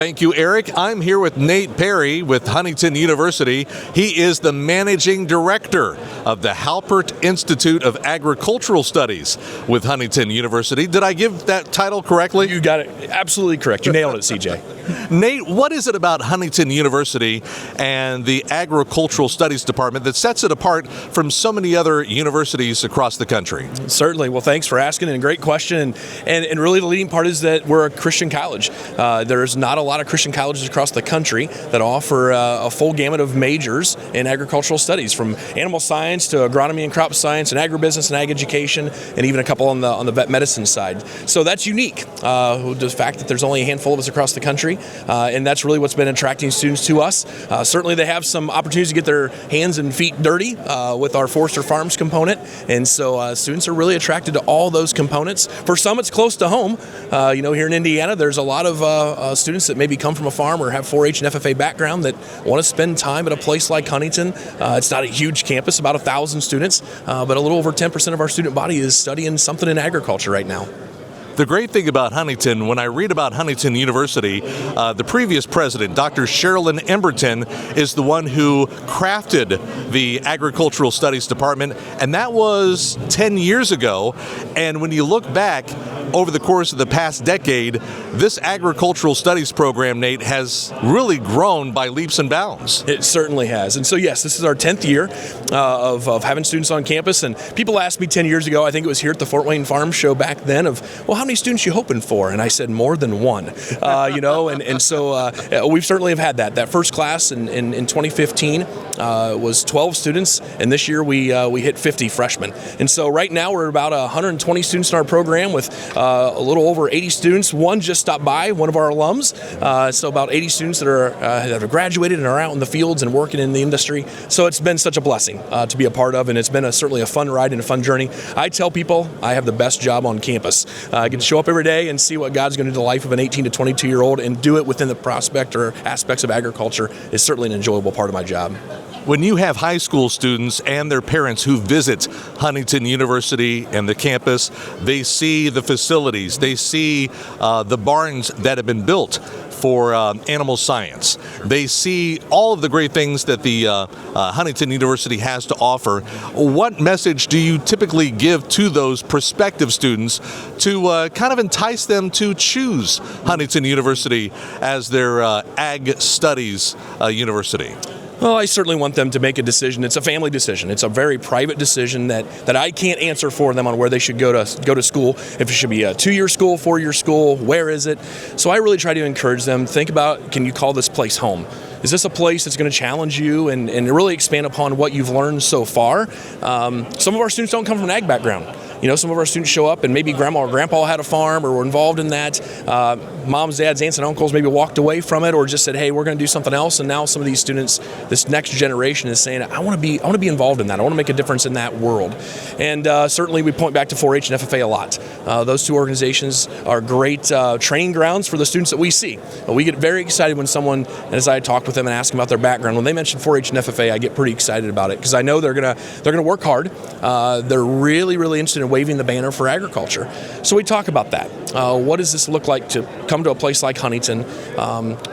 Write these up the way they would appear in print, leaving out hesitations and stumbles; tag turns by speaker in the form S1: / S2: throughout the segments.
S1: Thank you, Eric. I'm here with Nate Perry with Huntington University. He is the managing director of the Haupert Institute of Agricultural Studies with Huntington University. Did I give that title correctly?
S2: You got it absolutely correct. You nailed it, CJ.
S1: Nate, what is it about Huntington University and the Agricultural Studies Department that sets it apart from so many other universities across the country?
S2: Certainly. Well, thanks for asking, and a great question. And really the leading part is that we're a Christian college. There's not a lot of Christian colleges across the country that offer a full gamut of majors in agricultural studies, from animal science to agronomy and crop science and agribusiness and ag education, and even a couple on the vet medicine side. So that's unique, the fact that there's only a handful of us across the country, and that's really what's been attracting students to us. Certainly they have some opportunities to get their hands and feet dirty with our Forester Farms component, and so students are really attracted to all those components. For some, it's close to home. Here in Indiana, there's a lot of students that maybe come from a farm or have 4-H and FFA background that want to spend time at a place like Huntington. It's not a huge campus, about 1,000 students, but a little over 10% of our student body is studying something in agriculture right now.
S1: The great thing about Huntington, when I read about Huntington University, the previous president, Dr. Sherilyn Emberton, is the one who crafted the Agricultural Studies Department, and that was 10 years ago. And when you look back over the course of the past decade, this Agricultural Studies program, Nate, has really grown by leaps and bounds.
S2: It certainly has. And so, yes, this is our 10th year of having students on campus. And people asked me 10 years ago, I think it was here at the Fort Wayne Farm Show back then, of, well, how many students you hoping for? And I said more than one, so we certainly have had that. That first class in 2015 was 12 students, and this year we hit 50 freshmen. And so right now we're about 120 students in our program with a little over 80 students. One just stopped by, one of our alums, so about 80 students that have graduated and are out in the fields and working in the industry. So it's been such a blessing to be a part of, and it's been certainly a fun ride and a fun journey. I tell people I have the best job on campus. I get to show up every day and see what God's going to do in the life of an 18 to 22-year-old, and do it within the prospect or aspects of agriculture is certainly an enjoyable part of my job.
S1: When you have high school students and their parents who visit Huntington University and the campus, they see the facilities, they see the barns that have been built for animal science. They see all of the great things that the Huntington University has to offer. What message do you typically give to those prospective students to kind of entice them to choose Huntington University as their ag studies university?
S2: Well, I certainly want them to make a decision. It's a family decision. It's a very private decision that I can't answer for them on where they should go to school. If it should be a 2-year school, 4-year school, where is it? So I really try to encourage them, think about, can you call this place home? Is this a place that's going to challenge you and really expand upon what you've learned so far? Some of our students don't come from an ag background. Some of our students show up and maybe grandma or grandpa had a farm or were involved in that. Moms, dads, aunts, and uncles maybe walked away from it or just said, hey, we're going to do something else. And now some of these students, this next generation is saying, I want to be involved in that. I want to make a difference in that world. And certainly we point back to 4-H and FFA a lot. Those two organizations are great training grounds for the students that we see. We get very excited when someone, as I talk with them and ask them about their background, when they mention 4-H and FFA, I get pretty excited about it because I know they're gonna work hard. They're really, really interested in waving the banner for agriculture. So we talk about that. What does this look like to come to a place like Huntington,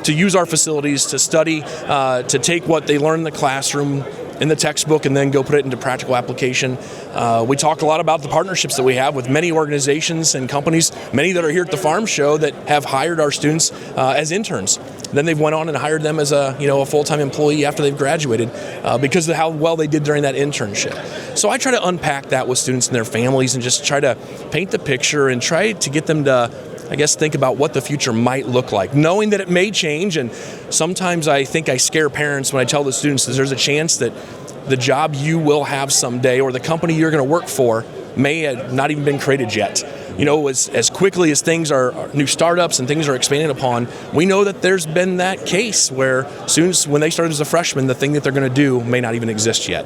S2: to use our facilities, to study, to take what they learn in the classroom, in the textbook, and then go put it into practical application. We talk a lot about the partnerships that we have with many organizations and companies, many that are here at the Farm Show that have hired our students as interns. Then they've went on and hired them as a full-time employee after they've graduated because of how well they did during that internship. So I try to unpack that with students and their families and just try to paint the picture and try to get them to, think about what the future might look like, knowing that it may change. And sometimes I think I scare parents when I tell the students that there's a chance that the job you will have someday or the company you're going to work for may have not even been created yet. As quickly as things are, new startups and things are expanded upon, we know that there's been that case where students, when they started as a freshman, the thing that they're going to do may not even exist yet.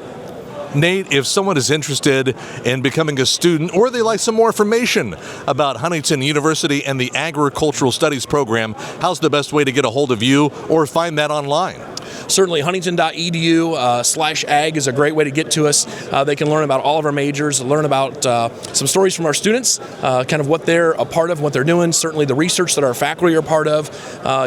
S1: Nate, if someone is interested in becoming a student or they like some more information about Huntington University and the Agricultural Studies program, how's the best way to get a hold of you or find that online?
S2: certainly huntington.edu/ag is a great way to get to us. They can learn about all of our majors, learn about some stories from our students, kind of what they're a part of, what they're doing, certainly the research that our faculty are a part of.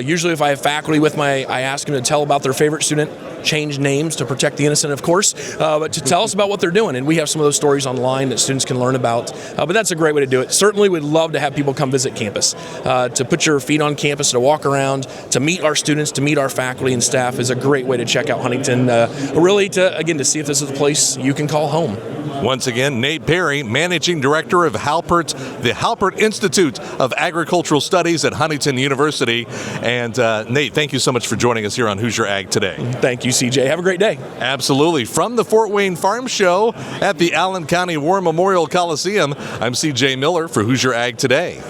S2: Usually if I have faculty with I ask them to tell about their favorite student, change names to protect the innocent, of course, but to tell us about what they're doing. And we have some of those stories online that students can learn about. But that's a great way to do it. Certainly we'd love to have people come visit campus. To put your feet on campus, to walk around, to meet our students, to meet our faculty and staff is a great way to check out Huntington. Really to see if this is a place you can call home.
S1: Once again, Nate Perry, Managing Director of the Haupert Institute of Agricultural Studies at Huntington University. And Nate, thank you so much for joining us here on Hoosier Ag Today.
S2: Thank you, CJ. Have a great day.
S1: Absolutely. From the Fort Wayne Farm Show at the Allen County War Memorial Coliseum, I'm CJ Miller for Hoosier Ag Today.